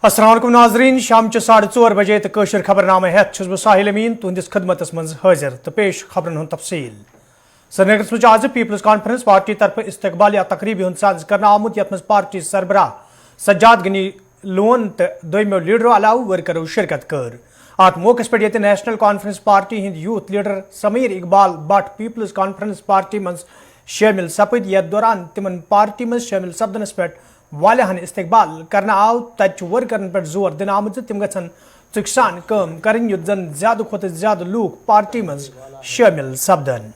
अस्सलाम वालेकुम नाजरीन शाम 4:30 बजे तो कशर खबरनामा हेत बह साहिल अमीन तुंदिस खदमतस मज हाजिर तो पेश खबरन हुंद तफसील। श्रीनगरस मज आज पीपल्स कॉन्फ्रेंस पार्टी तरफ इस्तकबालिया तकरीबी हुंद साज करना आमुत यथ मज पार्टी सरबराह सज्जाद गनी लोन तो दोमो लीडरों अलाव वर्करों शिरकत कर। अत मौके पे ये नेशनल कॉन्फ्रेंस पार्टी हिंद youth leader Sameer Iqbal Bhat people's conference party मज शामिल सपद यथ दौरान तिमन पार्टी मज शामिल सपदनस पे वालियाहन इस्तकबाल करना आव तच वर्करन पे जोर दिन आमुत तिम गन चुकसान कम करें युद्ध जन ज्यादा खुद ज्यादा लूक पार्टी मज शामिल सपदन।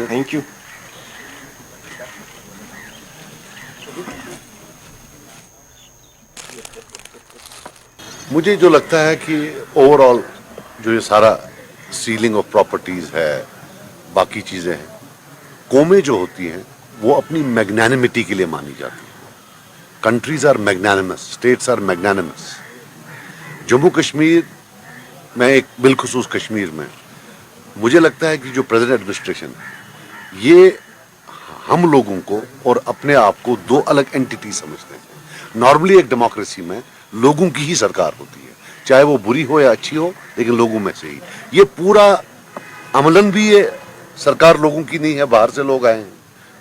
Thank you. मुझे जो लगता है कि ओवरऑल जो ये सारा सीलिंग ऑफ प्रॉपर्टीज है, बाकी चीजें हैं, कौमें जो होती हैं वो अपनी मैग्नानिमिटी के लिए मानी जाती हैं। Countries are magnanimous, states are magnanimous. Jammu Kashmir में एक बिलखुसूस कश्मीर में मुझे लगता है कि जो प्रेजेंट एडमिनिस्ट्रेशन है ये हम लोगों को और अपने आप को दो अलग एंटिटी समझते हैं। नॉर्मली एक डेमोक्रेसी में लोगों की ही सरकार होती है, चाहे वो बुरी हो या अच्छी हो, लेकिन लोगों में से ही। ये पूरा अमलन भी ये सरकार लोगों की नहीं है, बाहर से लोग आए हैं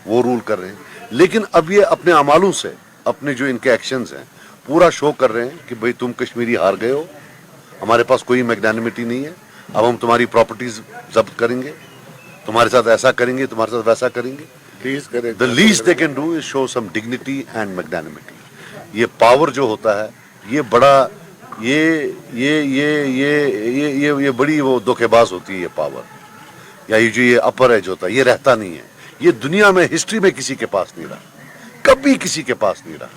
वो रूल कर रहे हैं। लेकिन अब ये अपने अमालों से, अपने जो इनके एक्शंस हैं, पूरा शो कर रहे हैं कि भाई तुम कश्मीरी हार गए हो, हमारे पास कोई मैग्नानिमिटी नहीं है, अब हम तुम्हारी प्रॉपर्टीज जब्त करेंगे, तुम्हारे साथ ऐसा करेंगे, तुम्हारे साथ वैसा करेंगे। The least they can do is show some dignity and magnanimity. ये पावर जो होता है ये बड़ा ये बड़ी वो धोखेबाज होती है ये पावर, या ये जो ये अपर एज होता है ये रहता नहीं है। ये दुनिया में हिस्ट्री में किसी के पास नहीं रहा, कभी किसी के पास नहीं रहा।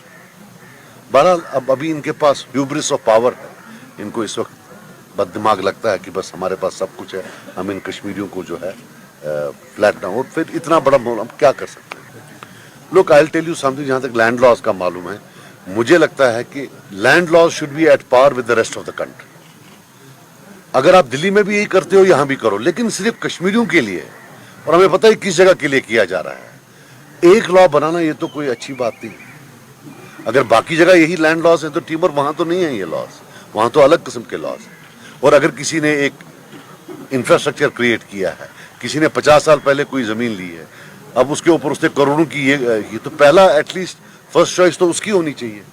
बहरहाल अब अभी इनके पास ह्यूब्रिस ऑफ पावर है, इनको इस वक्त बददिमाग लगता है कि बस हमारे पास सब कुछ है, हम इन कश्मीरियों को जो है फ्लैट डाउन, और फिर इतना बड़ा हम क्या कर सकते हैं। लोग I will tell you something, जहाँ तक लैंड लॉज का मालूम है, मुझे लगता है कि land laws should be at par with the rest of the country. अगर आप दिल्ली में भी यही करते हो, यहाँ भी करो, लेकिन सिर्फ कश्मीरियों के लिए, और हमें पता है किस जगह के लिए किया जा रहा है। एक लॉ बनाना ये तो कोई अच्छी बात नहीं। अगर बाकी जगह यही लैंड लॉस है तो टीमर वहां तो नहीं है ये लॉस, वहां तो अलग किस्म के लॉस है। और अगर किसी ने एक इंफ्रास्ट्रक्चर क्रिएट किया है, किसी ने 50 साल पहले कोई जमीन ली है, अब उसके ऊपर उसने करोड़ों की ये तो पहला एटलीस्ट फर्स्ट चॉइस तो उसकी होनी चाहिए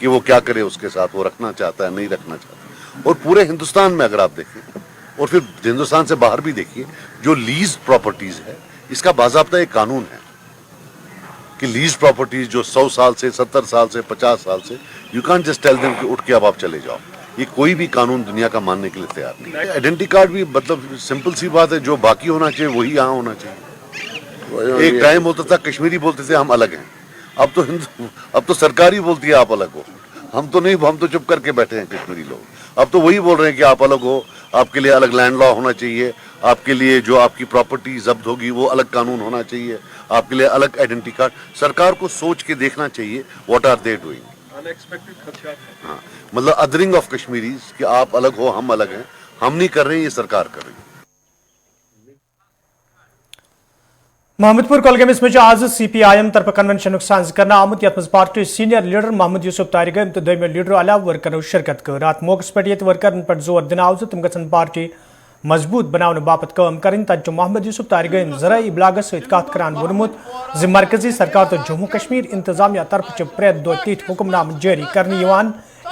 कि वो क्या करे उसके साथ, वो रखना चाहता है नहीं रखना चाहता। और पूरे हिंदुस्तान में अगर आप देखें, और फिर हिंदुस्तान से बाहर भी देखिए, जो लीज प्रॉपर्टीज है इसका बाज़ाब्ता एक कानून है कि लीज प्रॉपर्टीज जो 100 साल से, 70 साल से, 50 साल से, you can't just tell them कि उठ के अब आप चले जाओ। ये कोई भी कानून दुनिया का मानने के लिए तैयार नहीं है। आइडेंटिटी कार्ड भी मतलब सिंपल सी बात है, जो बाकी होना चाहिए वही यहाँ होना चाहिए। एक टाइम होता था कश्मीरी बोलते थे हम अलग हैं, अब तो सरकार ही बोलती है आप अलग हो। हम तो नहीं, हम तो चुप करके बैठे हैं कश्मीरी लोग। अब तो वही बोल रहे हैं कि आप अलग हो, आपके लिए अलग लैंड लॉ होना चाहिए, आपके लिए जो आपकी प्रॉपर्टी जब्त होगी वो अलग कानून होना चाहिए, आपके लिए अलग आइडेंटिटी कार्ड। सरकार को सोच के देखना चाहिए what are they doing. Unexpected खदशात। हाँ, मतलब अदरिंग ऑफ कश्मीरीज कि आप अलग हो हम अलग हैं, हम नहीं कर रहे हैं, ये सरकार कर रही है। महमदपुर कोलगमिस में आज CPIM तरफ कन्वेंशन साज करना आमुत यथ मज party senior leader Mohammed Yusuf Tarigami तो दोमो लीडरों अलाव वर्करों शिरकत कर। अत मौके पे ये वर्करन पे जोर दिन आव तम गन पार्टी मजबूत बनाने बापत काम करें। तच मोहम्मद यूसुफ तारिगम ज़राई इबलागस सत कत करान वोनमुत ज मरकजी सरकार तो जम्मू कश्मीर इंतजामिया तरफ प्रेत दो तिथ हुक्मनाम जारी करने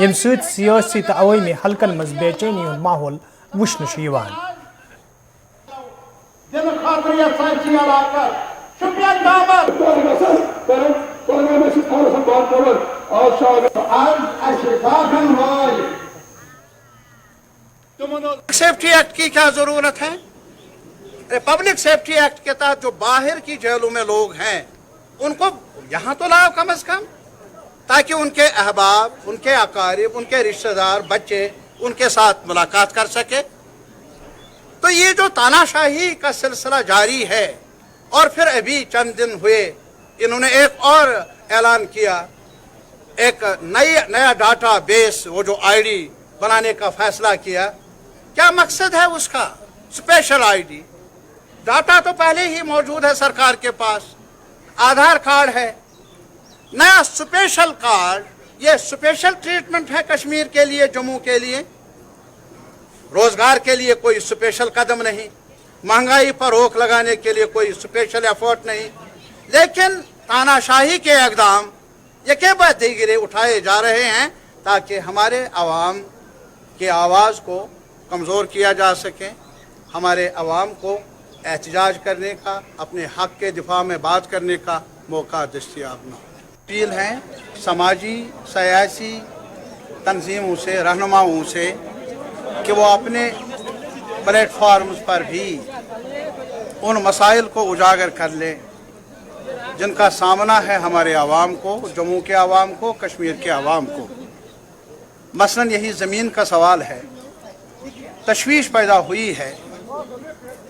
यम सियासी तो अवामी हलकन मज बेचैनी हुंद माहौल वुचन। सेफ्टी एक्ट की क्या जरूरत है? पब्लिक सेफ्टी एक्ट के तहत जो बाहर की जेलों में लोग हैं उनको यहाँ तो लाओ कम से कम, ताकि उनके अहबाब, उनके अकारिब, उनके रिश्तेदार, बच्चे उनके साथ मुलाकात कर सके। तो ये जो तानाशाही का सिलसिला जारी है, और फिर अभी चंद दिन हुए इन्होंने एक और ऐलान किया, एक नया डाटा बेस, वो जो आईडी बनाने का फैसला किया। क्या मकसद है उसका? Special ID. डाटा तो पहले ही मौजूद है सरकार के पास, आधार कार्ड है। नया स्पेशल कार्ड, ये स्पेशल ट्रीटमेंट है कश्मीर के लिए, जम्मू के लिए। रोजगार के लिए कोई स्पेशल कदम नहीं, महंगाई पर रोक लगाने के लिए कोई स्पेशल एफर्ट नहीं, लेकिन तानाशाही के इक़दाम यके बाद दीगरे उठाए जा रहे हैं ताकि हमारे आवाम की आवाज़ को कमज़ोर किया जा सके, हमारे आवाम को एहतजाज करने का, अपने हक़ के दिफा में बात करने का मौका दस्तयाब न हो। अपील है समाजी सियासी तंजीमों से, रहनुमाओं से, कि वो अपने प्लेटफार्म्स पर भी उन मसाइल को उजागर कर लें जिनका सामना है हमारे आवाम को, जम्मू के आवाम को, कश्मीर के आवाम को। मसलन यही ज़मीन का सवाल है, तशवीश पैदा हुई है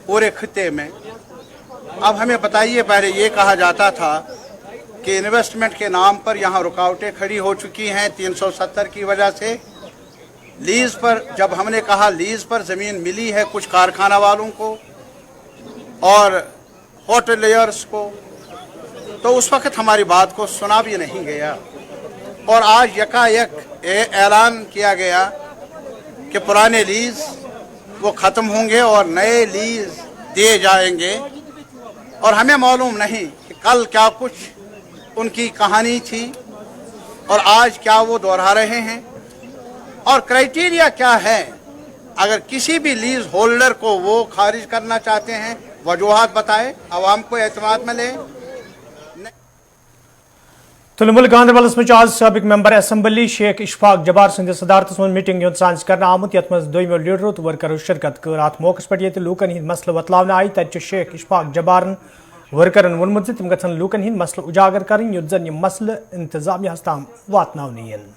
पूरे खित्ते में। अब हमें बताइए, पहले ये कहा जाता था कि इन्वेस्टमेंट के नाम पर यहाँ रुकावटें खड़ी हो चुकी हैं 370 की वजह से। लीज़ पर, जब हमने कहा लीज़ पर ज़मीन मिली है कुछ कारखाना वालों को और होटलियर्स को, तो उस वक्त हमारी बात को सुना भी नहीं गया। और आज यकायक ऐलान किया गया कि पुराने लीज़ वो ख़त्म होंगे और नए लीज़ दिए जाएंगे। और हमें मालूम नहीं कि कल क्या कुछ उनकी कहानी थी और आज क्या वो दोहरा रहे हैं, और क्राइटेरिया क्या है। अगर किसी भी लीज होल्डर को वो खारिज करना चाहते हैं, वजूहात बताए, आवाम को एतमाद में ले। तुलमुल गांधरबलस में आज साबिक मेंबर असम्बली शेख इशफाक जबार संदिस सदारतस मं मीटिंग सांझ कर आमुत, यथ मज दोमो लीडरों तो वर्करों शिरकत कर। अत मौके पे ये लूकन हिंद मसल वतलावन आय, तत शेख इशफाक जबारन वर्करन वोनमुत तम गन लूकन हिंद मसल उजागर कर, युत जन यह मसल इंतजामिया तम वातन इन।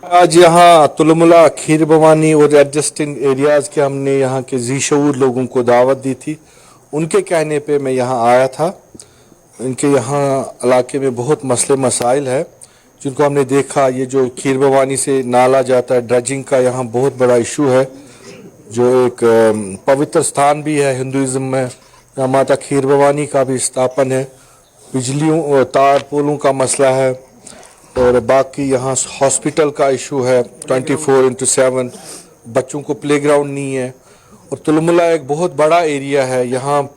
आज यहाँ तुलमुला, खीर भवानी और एडजस्टिंग एरियाज के हमने यहाँ के ज़ीशऊर लोगों को दावत दी थी। उनके कहने पे मैं यहाँ आया था। इनके यहाँ इलाके में बहुत मसले मसाइल है जिनको हमने देखा। ये जो खीर भवानी से नाला जाता है, ड्रेजिंग का यहाँ बहुत बड़ा इशू है, जो एक पवित्र स्थान भी है हिंदुज़म में। यहाँ माता खीर भवानी का भी स्थापन है। बिजलियों और तार पोलों का मसला है, और बाकी यहाँ हॉस्पिटल का इशू है 24/7। बच्चों को प्लेग्राउंड नहीं है। और तुलमुला एक बहुत बड़ा एरिया है, यहाँ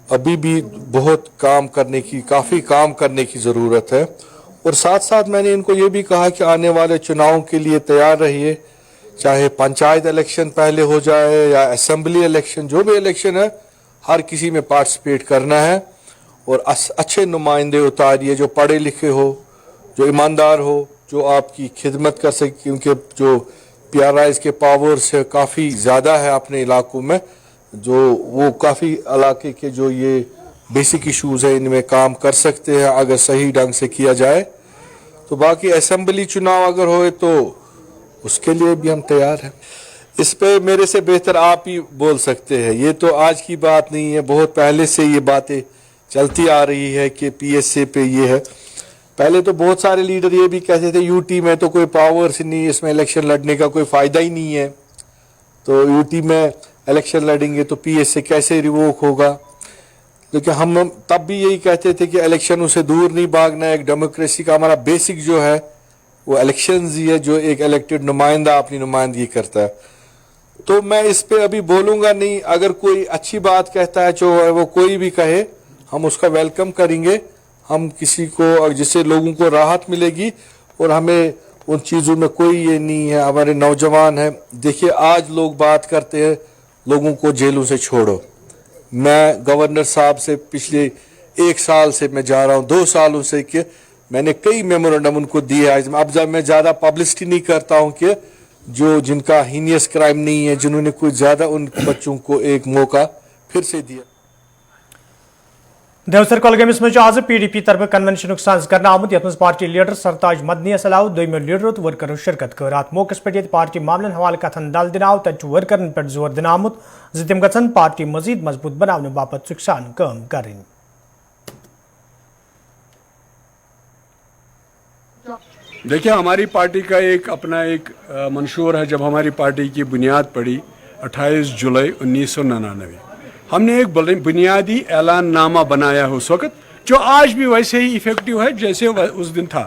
अभी भी बहुत काफ़ी काम करने की ज़रूरत है। और साथ साथ मैंने इनको ये भी कहा कि आने वाले चुनाव के लिए तैयार रहिए, चाहे पंचायत इलेक्शन पहले हो जाए या असेंबली इलेक्शन, जो भी इलेक्शन है हर किसी में पार्टिसिपेट करना है। और अच्छे नुमाइंदे उतारिए जो पढ़े लिखे हो, जो ईमानदार हो, जो आपकी खिदमत कर सके, क्योंकि जो PRIs के पावर्स है काफ़ी ज़्यादा है अपने इलाकों में, जो वो काफ़ी इलाके के जो ये बेसिक इश्यूज़ है इनमें काम कर सकते हैं अगर सही ढंग से किया जाए। तो बाकी असेंबली चुनाव अगर होए तो उसके लिए भी हम तैयार हैं। इस पे मेरे से बेहतर आप ही बोल सकते हैं। ये तो आज की बात नहीं है, बहुत पहले से ये बातें चलती आ रही है कि PSA पे ये है। पहले तो बहुत सारे लीडर ये भी कहते थे UT में तो कोई पावर्स नहीं, इसमें इलेक्शन लड़ने का कोई फ़ायदा ही नहीं है, तो UT में इलेक्शन लड़ेंगे तो PSA कैसे रिवोक होगा। लेकिन हम तब भी यही कहते थे कि इलेक्शनों से दूर नहीं भागना है। एक डेमोक्रेसी का हमारा बेसिक जो है वो इलेक्शंस ही है, जो एक इलेक्टेड नुमाइंदा अपनी नुमाइंदगी करता है। तो मैं इस पे अभी बोलूँगा नहीं। अगर कोई अच्छी बात कहता है, जो वो कोई भी कहे, हम उसका वेलकम करेंगे। हम किसी को, जिससे लोगों को राहत मिलेगी, और हमें उन चीज़ों में कोई ये नहीं है। हमारे नौजवान हैं, देखिए आज लोग बात करते हैं लोगों को जेलों से छोड़ो। मैं गवर्नर साहब से पिछले 1 साल से मैं जा रहा हूँ, 2 सालों से, कि मैंने कई मेमोरेंडम उनको दिए। अब जब मैं ज़्यादा पब्लिसिटी नहीं करता हूँ कि जिनका हीनियस क्राइम नहीं है, जिन्होंने कोई ज़्यादा, उन बच्चों को एक मौका फिर से दिया। देवसर कोलगमस मज आज PDP तरफ कन्वेंशन साज कर आमुत यथ पार्टी लीडर सरताज मदनीस अलाव दोमो लीडरों तो वर्करों शिरकत कर अत मौके पे पार्टी मामलन हवाले कथन दल दिन आव तत वर्करन पे जोर दिन आमुत तम गन पार्टी मजीद मजबूत बनाने बापत सुखसान काम करें। देखिए, हमारी पार्टी का अपना एक मंशूर है। जब हमारी पार्टी की बुनियाद पड़ी 28 जुलाई 1999, हमने एक बुनियादी ऐलाननामा बनाया उस वक्त, जो आज भी वैसे ही इफेक्टिव है जैसे उस दिन था।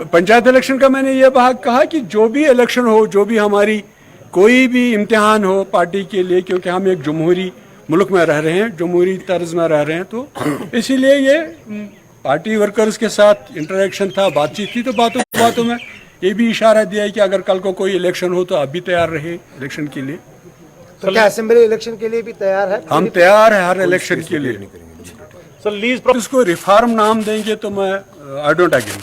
पंचायत इलेक्शन का मैंने ये कहा कि जो भी इलेक्शन हो, जो भी हमारी कोई भी इम्तिहान हो पार्टी के लिए, क्योंकि हम एक जमहूरी मुल्क में रह रहे हैं, जमहूरी तर्ज में रह रहे हैं, तो इसीलिए ये पार्टी वर्कर्स के साथ इंटरेक्शन था, बातचीत थी। तो बातों में ये भी इशारा दिया है कि अगर कल को कोई इलेक्शन हो तो आप भी तैयार रहे इलेक्शन के लिए। तो क्या असेंबली इलेक्शन के लिए भी तैयार है? हम तैयार है हर इलेक्शन के लिए। इसको रिफॉर्म नाम देंगे तो मैं आई डोंट एग्री।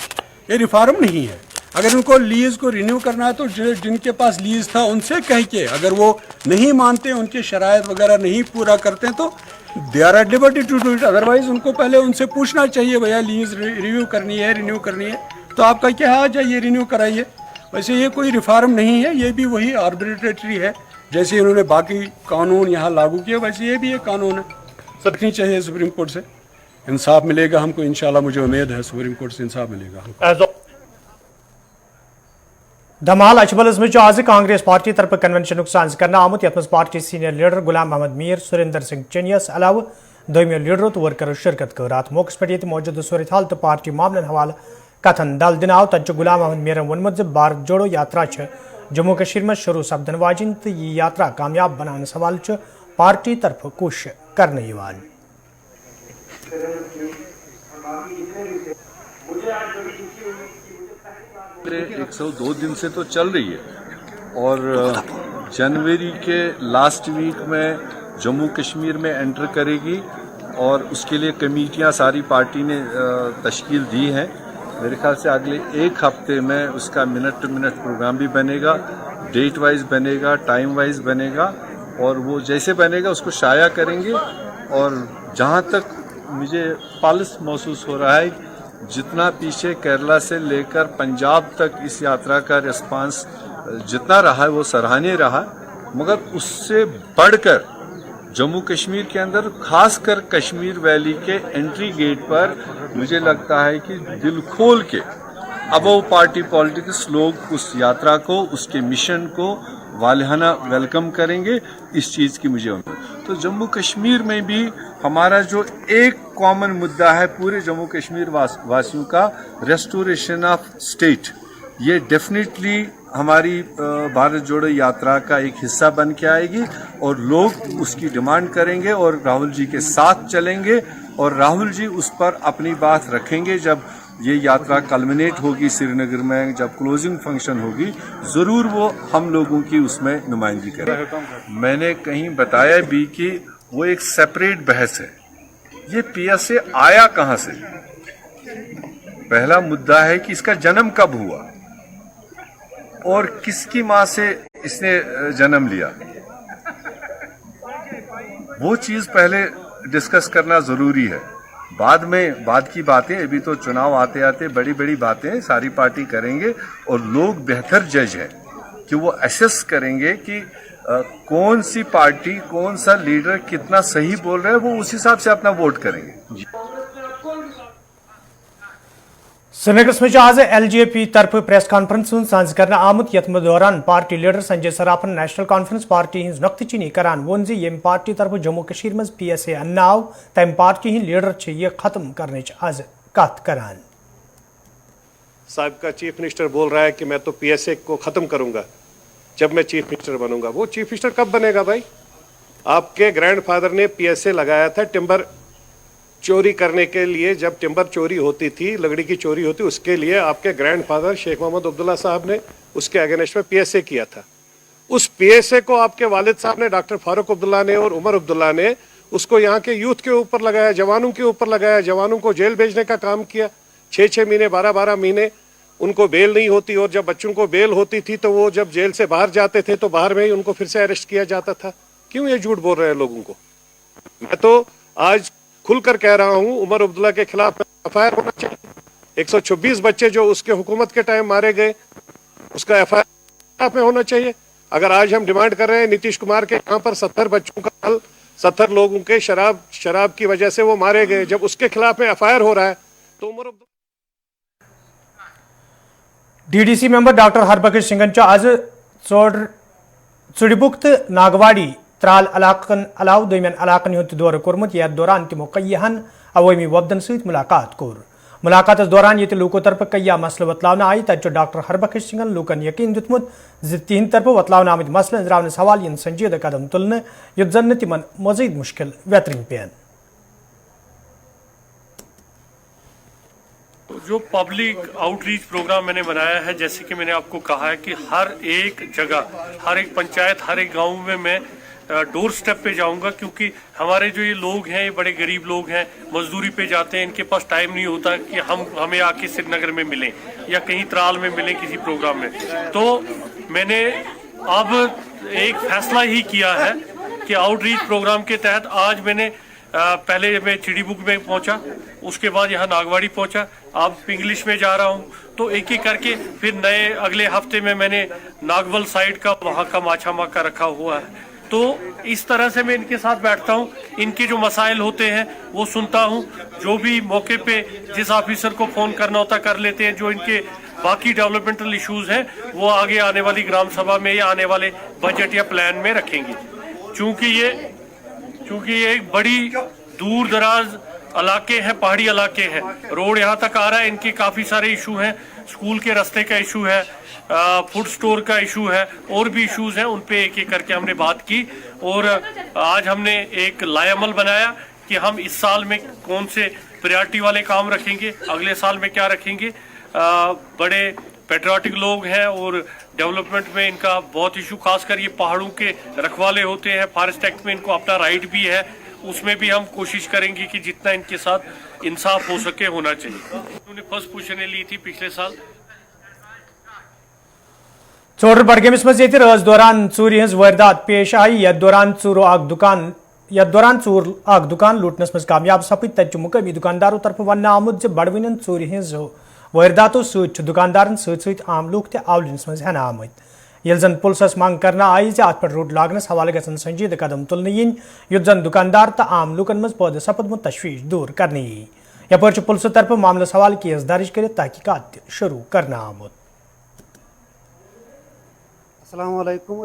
ये रिफॉर्म नहीं है। अगर उनको लीज को रिन्यू करना है तो जिनके पास लीज था उनसे कह के, अगर वो नहीं मानते, उनके शराइत वगैरह नहीं पूरा करते तो they are at liberty to do it. Otherwise उनको पहले उनसे पूछना चाहिए, भैया लीज रिन्यू करनी है तो आपका क्या है, जाइए रिन्यू कराइए। वैसे ये कोई रिफॉर्म नहीं है, ये भी वही आर्बिट्रेटरी है। जैसे इन्होंने बाकी कानून यहाँ लागू किए, वैसे ये भी एक कानून है। रखनी चाहिए सुप्रीम कोर्ट से, इंसाफ मिलेगा हमको इंशाल्लाह। मुझे उम्मीद है सुप्रीम कोर्ट से इंसाफ मिलेगा हमको। धमाल अचबलस में आज कांग्रेस पार्टी तरफ कन्वेंशन साज कर आमुत यथ पार्टी सीनियर लीडर गुलाम मोहम्मद मीर, सुरेंद्र सिंह चनियस अलाव दोमो लीडरों तो वर्करों शिरकत कर अत मौके पे मौजूद सूरत हाल तो पार्टी मामलन हवाले कथन दल दिन आव तत गुलाम मोहम्मद मीरन वोनमुत भारत जोड़ो यात्रा जम्मू कश्मीर में शुरू सपदन वाजिन तो यह यात्रा कामयाब बनाने सवाल पार्टी तरफ कोशिश करने यवान। 102 दिन से तो चल रही है और जनवरी के लास्ट वीक में जम्मू कश्मीर में एंटर करेगी और उसके लिए कमेटियां सारी पार्टी ने तश्कील दी हैं। मेरे ख्याल से अगले एक हफ्ते में उसका मिनट टू मिनट प्रोग्राम भी बनेगा, डेट वाइज बनेगा, टाइम वाइज बनेगा और वो जैसे बनेगा उसको शाया करेंगे। और जहाँ तक मुझे पल्स महसूस हो रहा है, जितना पीछे केरला से लेकर पंजाब तक इस यात्रा का रिस्पांस जितना रहा है वो सराहनीय रहा, मगर उससे बढ़कर जम्मू कश्मीर के अंदर खासकर कश्मीर वैली के एंट्री गेट पर मुझे लगता है कि दिल खोल के अबव पार्टी पॉलिटिक्स लोग उस यात्रा को, उसके मिशन को वालिहाना वेलकम करेंगे। इस चीज़ की मुझे उम्मीद। तो जम्मू कश्मीर में भी हमारा जो एक कॉमन मुद्दा है पूरे जम्मू कश्मीर वासियों का, रेस्टोरेशन ऑफ स्टेट, ये डेफिनेटली हमारी भारत जोड़ो यात्रा का एक हिस्सा बन के आएगी और लोग उसकी डिमांड करेंगे और राहुल जी के साथ चलेंगे और राहुल जी उस पर अपनी बात रखेंगे। जब ये यात्रा कल्मिनेट होगी श्रीनगर में, जब क्लोजिंग फंक्शन होगी, ज़रूर वो हम लोगों की उसमें नुमाइंदगी करें। मैंने कहीं बताया भी कि वो एक सेपरेट बहस है। ये पीएसए आया कहाँ से? पहला मुद्दा है कि इसका जन्म कब हुआ और किसकी मां से इसने जन्म लिया, वो चीज पहले डिस्कस करना जरूरी है। बाद में बाद की बातें, अभी तो चुनाव आते आते बड़ी बड़ी बातें सारी पार्टी करेंगे और लोग बेहतर जज हैं कि वो असेस करेंगे कि कौन सी पार्टी, कौन सा लीडर कितना सही बोल रहा है, वो उस हिसाब से अपना वोट करेंगे। श्रीनगर में आज LJP तरफ प्रेस कॉन्फ्रेंस साज कर आमुत यथ दौरान पार्टी लीडर संजय सराफन नेशनल कॉन्फ्रेंस पार्टी हज नुक्त चीनी करान वोन जी यम पार्टी तरफ जम्मू कश्मीर में PSA अन्नाव तम पार्टी हंद लीडर यह खत्म करने आज कत करान। साहब का चीफ मिनिस्टर बोल रहा है कि मैं तो PSA को खत्म करूंगा जब मैं चीफ मिनिस्टर बनूंगा। वो चीफ मिनिस्टर कब बनेगा भाई? आपके ग्रैंडफादर ने PSA लगाया था टिम्बर चोरी करने के लिए। जब टिम्बर चोरी होती थी, लकड़ी की चोरी होती, उसके लिए आपके ग्रैंडफादर शेख मोहम्मद अब्दुल्ला साहब ने उसके अगेंस्ट में PSA किया था। उस PSA को आपके वालिद साहब ने, डॉक्टर फारूक अब्दुल्ला ने और उमर अब्दुल्ला ने उसको यहाँ के यूथ के ऊपर लगाया, जवानों के ऊपर लगाया, जवानों को जेल भेजने का काम किया। 6-6 महीने, 12-12 महीने उनको बेल नहीं होती, और जब बच्चों को बेल होती थी तो वो जब जेल से बाहर जाते थे तो बाहर में ही उनको फिर से अरेस्ट किया जाता था। क्यों ये झूठ बोल रहे हैं लोगों को? मैं तो आज खुलकर कह रहा हूं, उमर अब्दुल्ला के खिलाफ एफआईआर होना चाहिए। 126 बच्चे जो उसके हुकूमत के टाइम मारे गए, उसका एफआईआर में होना चाहिए। अगर आज हम डिमांड कर रहे हैं नीतीश कुमार के यहाँ पर 70 बच्चों का हल, 70 लोगों के शराब की वजह से वो मारे गए, जब उसके खिलाफ में एफआईआर हो रहा है तो Omar Abdullah DDC member doctor Harbaksh सिंगन आज चुड़बुक्त नागवाड़ी त्राल इलाकन अलाव दोमेन इलाकन हुंद दौर कोरमुत। यात दौरान तमो कय्याहन अवामी वफदन सहित मुलाकात कोर। मुलाकात दौरान ये लूको तरफ कय्या मसल वतलावन आय। तत डॉक्टर हरबख्श सिंगन लूकन यकीन दितमुत ज तिहंद तरफ वतलावन आमद मसलन रावनस हवाल इन संजीदा कदम तुलन युत जन तिमन मजीद मुश्किल वेतरिन पेन। जो पब्लिक आउटरीच प्रोग्राम मैंने बनाया है, जैसे कि मैंने आपको कहा है कि हर एक जगह, हर एक पंचायत, हर एक गांव में मैं डोर स्टेप पे जाऊंगा, क्योंकि हमारे जो ये लोग हैं, ये बड़े गरीब लोग हैं, मजदूरी पे जाते हैं, इनके पास टाइम नहीं होता कि हमें आके श्रीनगर में मिलें या कहीं त्राल में मिलें किसी प्रोग्राम में। तो मैंने अब एक फैसला ही किया है कि आउटरीच प्रोग्राम के तहत आज मैंने पहले मैं चिड़ीबुक में पहुंचा, उसके बाद यहाँ नागवाड़ी पहुंचा, अब इंग्लिश में जा रहा हूँ। तो एक एक करके फिर नए अगले हफ्ते में मैंने नागवल साइड का वहाँ का माछा माका रखा हुआ है। तो इस तरह से मैं इनके साथ बैठता हूँ, इनके जो मसाइल होते हैं वो सुनता हूँ, जो भी मौके पे जिस ऑफिसर को फ़ोन करना होता कर लेते हैं। जो इनके बाकी डेवलपमेंटल इश्यूज हैं वो आगे आने वाली ग्राम सभा में या आने वाले बजट या प्लान में रखेंगे। चूँकि ये एक बड़ी दूर दराज इलाके हैं, पहाड़ी इलाके हैं, रोड यहाँ तक आ रहा है, इनके काफ़ी सारे इशू हैं, स्कूल के रास्ते का इशू है, फूड स्टोर का इशू है, और भी इश्यूज हैं, उन पे एक एक करके हमने बात की। और आज हमने एक लाएमल बनाया कि हम इस साल में कौन से प्रायोरिटी वाले काम रखेंगे, अगले साल में क्या रखेंगे। बड़े पेट्रियाटिक लोग हैं और डेवलपमेंट में इनका बहुत इशू, खासकर ये पहाड़ों के रखवाले होते हैं, फॉरेस्ट एक्ट में इनको अपना राइट भी है, उसमें भी हम कोशिश करेंगे कि जितना इनके साथ इंसाफ हो सके होना चाहिए। उन्होंने फर्स्ट पोजीशन ली थी पिछले साल। चोर बडगेमिस मज रज दौरान चूरी हज वारदात पेश आई। यथ दौरान चूर अख दुकान लूटनस मज कामयाब सपद। तत मुकामी दुकानदारों तरफ वन आमुद बड़वन चूर हज वारदातों सत दुकानदारन सत आम लूक आवलिनस मज हेन आमत। यल जन पुलिस मांग करना आई जे अत पे रोड लागनस हवाले गसन संजीद कदम तुलन इन युत जन दुकानदार तो आम लूकन मज पैद सपदमुत तशवीश दूर करने। यपर पुलिस तरफ मामलस हवाले केस दर्ज कर तहकीकात शुरू करना आमुत। अस्सलाम वालेकुम।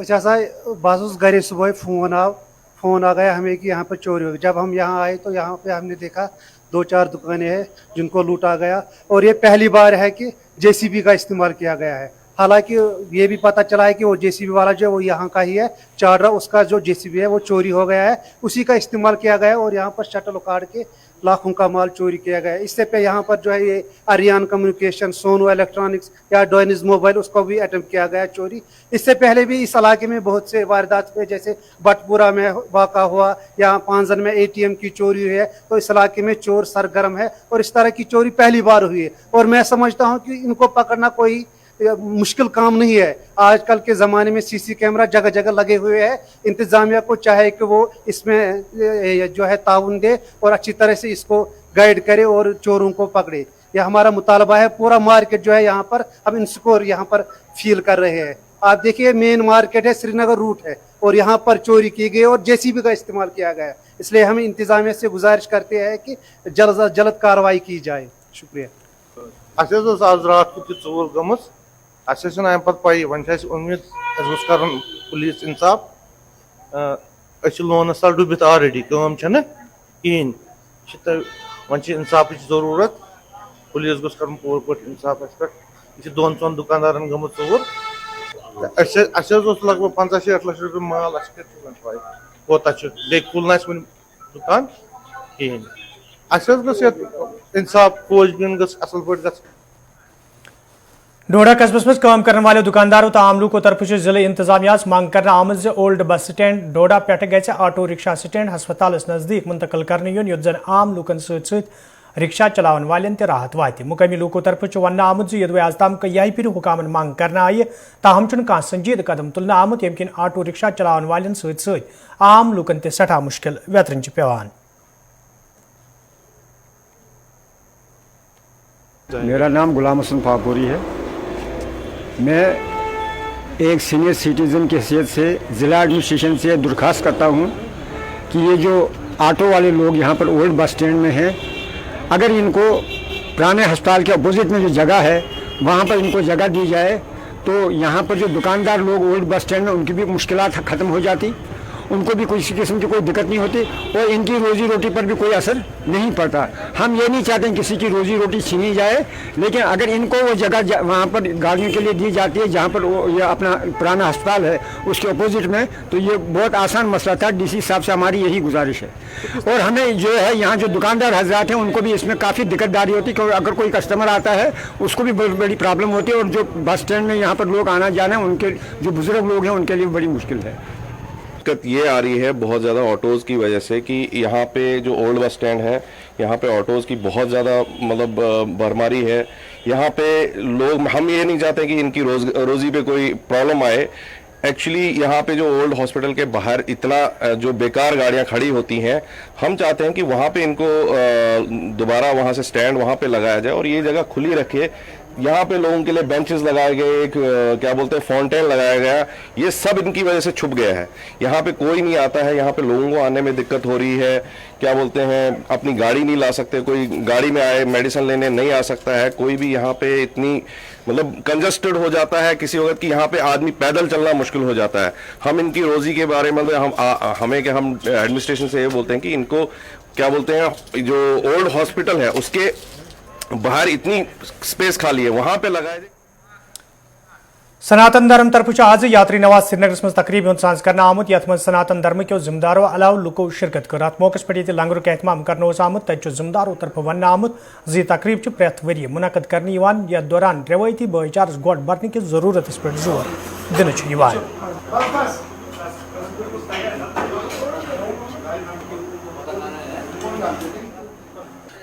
बस घरे सुबह फ़ोन आ गया हमें कि यहाँ पर चोरी हो गई। जब हम यहाँ आए तो यहाँ पे हमने देखा 2-4 दुकानें हैं जिनको लूटा गया, और ये पहली बार है कि जेसीबी का इस्तेमाल किया गया है। हालांकि ये भी पता चला है कि वो जेसीबी वाला जो वो यहाँ का ही है, चार्डरा, उसका जो जेसीबी है वो चोरी हो गया है, उसी का इस्तेमाल किया गया है, और यहाँ पर शटल उखाड़ के लाखों का माल चोरी किया गया है। इससे पे यहाँ पर जो है ये आर्यन कम्युनिकेशन, सोनू इलेक्ट्रॉनिक्स या डोनिस मोबाइल, उसको भी अटेम्प्ट किया गया चोरी। इससे पहले भी इस इलाके में बहुत से वारदात हुए, जैसे बटपुरा में वाक़ा हुआ, यहाँ पांजन में ATM की चोरी हुई है। तो इस इलाके में चोर सरगर्म है और इस तरह की चोरी पहली बार हुई है, और मैं समझता हूँ कि इनको पकड़ना कोई मुश्किल काम नहीं है। आजकल के ज़माने में CC कैमरा जगह जगह लगे हुए हैं। इंतज़ामिया को चाहे कि वो इसमें जो है ताउन दे और अच्छी तरह से इसको गाइड करे और चोरों को पकड़े। यह हमारा मुतालबा है। पूरा मार्केट जो है यहाँ पर अब इनको यहाँ पर फील कर रहे हैं। आप देखिए मेन मार्केट है, श्रीनगर रूट है, और यहाँ पर चोरी की गई और JCB का इस्तेमाल किया गया। इसलिए हम इंतज़ामिया से गुजारिश करते हैं कि जल्द अज जल्द कार्रवाई की जाए। शुक्रिया। आज रात को चोर गम अम पे पाई वन उम्मीद कर पुलिस इंसाफ लोनस तल डुबित ऑलरेडी कम कहें वन इंसाफ जरूरत। पुलिस गोस कर पूर पे इंसाफ पे 2-3 दुकानदार गम चोर। लगभग 50-60 लाख रुपये माल पाई कोता बे खुलना वन दुकान कहें। इंसाफ खोजबीन असल पे। डोडा कस्बस में काम करने वाले दुकानदारों तो आम लोगों तरफ जिले इंतजामिया मांग करना आमद ओल्ड बस स्टैंड डोडा पे गए ऑटो रिक्शा स्टैंड हस्पताल नजदीक मुंतकिल करने युत जन आम लूकन सत रिक्शा चलावन वालें राहत वात। मुकामी लोगों तरफ वन आमुद यदि आज तम कई फिर हुकामन मांग करना आई, ताहम कह संजीद कदम तुलन आमुत यम किन ऑटो रिक्शा चलावन वालें सत आम लूकन ते सठा मुश्किल वेतरन पेवान। मेरा नाम गुलाम हसन फापूरी है। मैं एक सीनियर सिटीज़न की हैसियत से ज़िला एडमिनिस्ट्रेशन से दरख्वास्त करता हूँ कि ये जो ऑटो वाले लोग यहाँ पर ओल्ड बस स्टैंड में हैं, अगर इनको पुराने अस्पताल के अपोजिट में जो जगह है वहाँ पर इनको जगह दी जाए तो यहाँ पर जो दुकानदार लोग ओल्ड बस स्टैंड में उनकी भी मुश्किलात ख़त्म हो जाती, उनको भी किसी किस्म की कोई दिक्कत नहीं होती और इनकी रोज़ी रोटी पर भी कोई असर नहीं पड़ता। हम ये नहीं चाहते हैं किसी की रोज़ी रोटी छीनी जाए, लेकिन अगर इनको वो जगह वहाँ पर गाड़ियों के लिए दी जाती है जहाँ पर वो ये अपना पुराना अस्पताल है उसके अपोजिट में, तो ये बहुत आसान मसला था। डीसी साहब से हमारी यही गुजारिश है। और हमें जो है यहाँ जो दुकानदार हजरात हैं उनको भी इसमें काफ़ी दिक्कतदारी होती है, क्योंकि अगर कोई कस्टमर आता है उसको भी बड़ी प्रॉब्लम होती है और जो बस स्टैंड में यहाँ पर लोग आना जाना उनके जो बुजुर्ग लोग हैं उनके लिए बड़ी मुश्किल है। दिक्कत ये आ रही है बहुत ज़्यादा ऑटोज़ की वजह से कि यहाँ पे जो ओल्ड बस स्टैंड है यहाँ पे ऑटोज़ की बहुत ज़्यादा मतलब भरमारी है। यहाँ पे लोग, हम ये नहीं चाहते कि इनकी रोज़ी पे कोई प्रॉब्लम आए। एक्चुअली यहाँ पे जो ओल्ड हॉस्पिटल के बाहर इतना जो बेकार गाड़ियाँ खड़ी होती हैं, हम चाहते हैं कि वहाँ पे इनको दोबारा वहाँ से स्टैंड वहाँ पे लगाया जाए और ये जगह खुली रखे। यहाँ पे लोगों के लिए बेंचेस लगाए गए, एक क्या बोलते हैं फाउंटेन लगाया गया, ये सब इनकी वजह से छुप गया है। यहाँ पे कोई नहीं आता है, यहाँ पे लोगों को आने में दिक्कत हो रही है। क्या बोलते हैं, अपनी गाड़ी नहीं ला सकते, कोई गाड़ी में आए मेडिसिन लेने नहीं आ सकता है, कोई भी यहाँ पे इतनी मतलब कंजस्टेड हो जाता है किसी वक्त कि यहाँ पे आदमी पैदल चलना मुश्किल हो जाता है। हम इनकी रोजी के बारे में हम एडमिनिस्ट्रेशन से ये बोलते हैं कि इनको क्या बोलते हैं जो ओल्ड हॉस्पिटल है उसके बाहर इतनी स्पेस खाली है वहां पे लगाए जाए। सनातन धर्म तरफ आज यात्री नवाज श्रीनगर मज तकरीब साज कर आमुत यथ मज सनातन धर्म के जिम्मेदारों अलाव लुको शिरकत कर। अत मौके पे लंगर एहतमाम करने आमुत तत जिम्मेदारों तरफ वन आमुत जी तकरीब प्रेथ वरी मुनद कर यथ दौरान रवायती भाईचारस गोट बरने की जरूरत पे जोर दिन।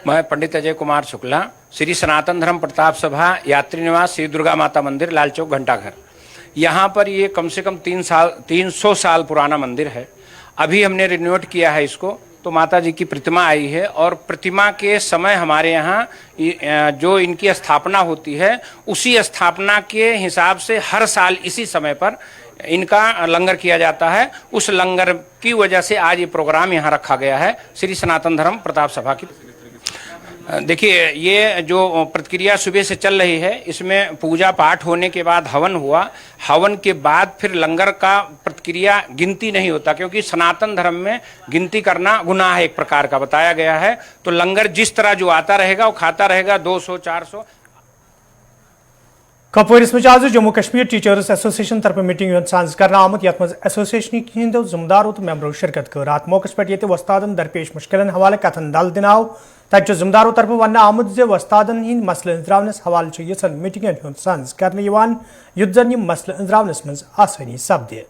मैं पंडित अजय कुमार शुक्ला, श्री सनातन धर्म प्रताप सभा यात्री निवास श्री दुर्गा माता मंदिर लाल चौक घंटाघर। यहाँ पर ये कम से कम 300 साल पुराना मंदिर है। अभी हमने रिनोवेट किया है इसको, तो माता जी की प्रतिमा आई है और प्रतिमा के समय हमारे यहाँ जो इनकी स्थापना होती है उसी स्थापना के हिसाब से हर साल इसी समय पर इनका लंगर किया जाता है। उस लंगर की वजह से आज ये प्रोग्राम यहाँ रखा गया है श्री सनातन धर्म प्रताप सभा की। देखिए, ये जो प्रक्रिया सुबह से चल रही है, इसमें पूजा पाठ होने के बाद हवन हुआ। हवन के बाद फिर लंगर का प्रक्रिया गिनती नहीं होता, क्योंकि सनातन धर्म में गिनती करना गुनाह है एक प्रकार का बताया गया है। तो लंगर जिस तरह जो आता रहेगा वो खाता रहेगा 200-400। कपवारिस में आज जम्मू कश्मीर टीचर्स एसोसिएशन तरफ मीटिंग साज कर आमुत यथ मज एसोसिएशन हंदो जिम्मेदारों तो मेंबरों शिरकत कर। अत मौके पे वस्तादन दरपेश मुश्किलन हवाले कथन दल दिन आव तत जिम्मेदारों तरफ वन आमुत वस्तादन हंद मसले अंजरावनस हवाले यन मीटिंगन साज कर युद्ध जन मसले अंजरावनस मज आसानी सपदे।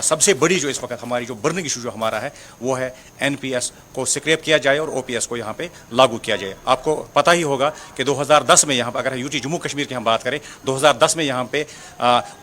सबसे बड़ी जो इस वक्त हमारी जो बर्निंग इशू जो हमारा है वो है एनपीएस को स्क्रैप किया जाए और ओपीएस को यहाँ पे लागू किया जाए। आपको पता ही होगा कि 2010 में यहाँ पर अगर यूटी जम्मू कश्मीर की हम बात करें 2010 में यहाँ पे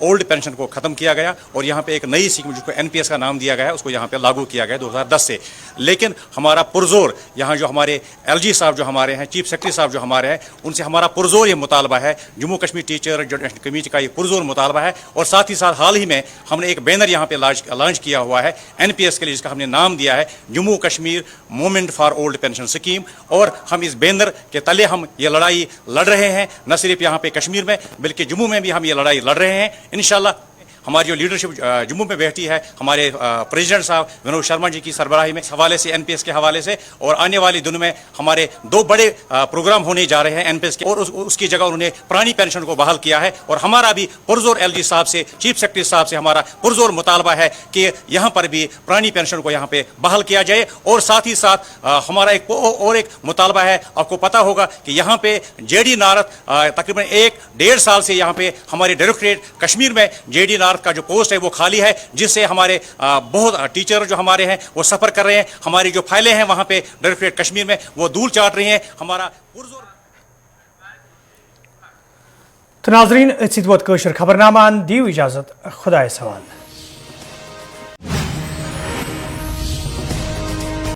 ओल्ड पेंशन को ख़त्म किया गया और यहाँ पे एक नई स्कीम जिसको एनपीएस का नाम दिया गया है उसको यहाँ पे लागू किया गया 2010 से। लेकिन हमारा पुरजोर यहाँ जो हमारे एलजी साहब जो हमारे हैं, चीफ सेक्रेटरी साहब जो हमारे हैं, उनसे हमारा पुरजोर ये मुतालबा है, Jammu Kashmir teacher education committee का ये पुरजोर मुतालबा है। और साथ ही साथ हाल ही में हमने एक बैनर यहाँ पे लॉन्च किया हुआ है एनपीएस के लिए, जिसका हमने नाम दिया है Jammu Kashmir movement for old pension scheme. और हम इस बैनर के तले हम ये लड़ाई लड़ रहे हैं, न सिर्फ यहाँ पे कश्मीर में बल्कि जम्मू में भी हम ये लड़ाई लड़ रहे हैं। इंशाल्लाह हमारी जो लीडरशिप जम्मू में बैठी है, हमारे प्रेसिडेंट साहब विनोद शर्मा जी की सरबराही में, इस हवाले से एनपीएस के हवाले से, और आने वाले दिनों में हमारे 2 बड़े प्रोग्राम होने जा रहे हैं एनपीएस के, और उसकी जगह उन्होंने पुरानी पेंशन को बहाल किया है। और हमारा भी पुरजोर एलजी साहब से, चीफ सेक्रेटरी साहब से हमारा पुरजोर मुतालबा है कि यहाँ पर भी पुरानी पेंशन को यहाँ पे बहाल किया जाए। और साथ ही साथ हमारा एक मुतालबा है, आपको पता होगा कि यहाँ पे जेडी नारद तकरीबन 1-1.5 साल से यहाँ पे हमारे डायरेक्टरेट कश्मीर में जेडी नारद का जो पोस्ट है वो खाली है, जिससे हमारे बहुत टीचर जो हमारे हैं वो सफर कर रहे हैं। हमारी जो फाइलें हैं वहां पे डायरेक्टरेट कश्मीर में वो दूर चाट रही हैं। हमारा तो नाजरीन खबरनामा दी इजाजत, खुदा सवाल।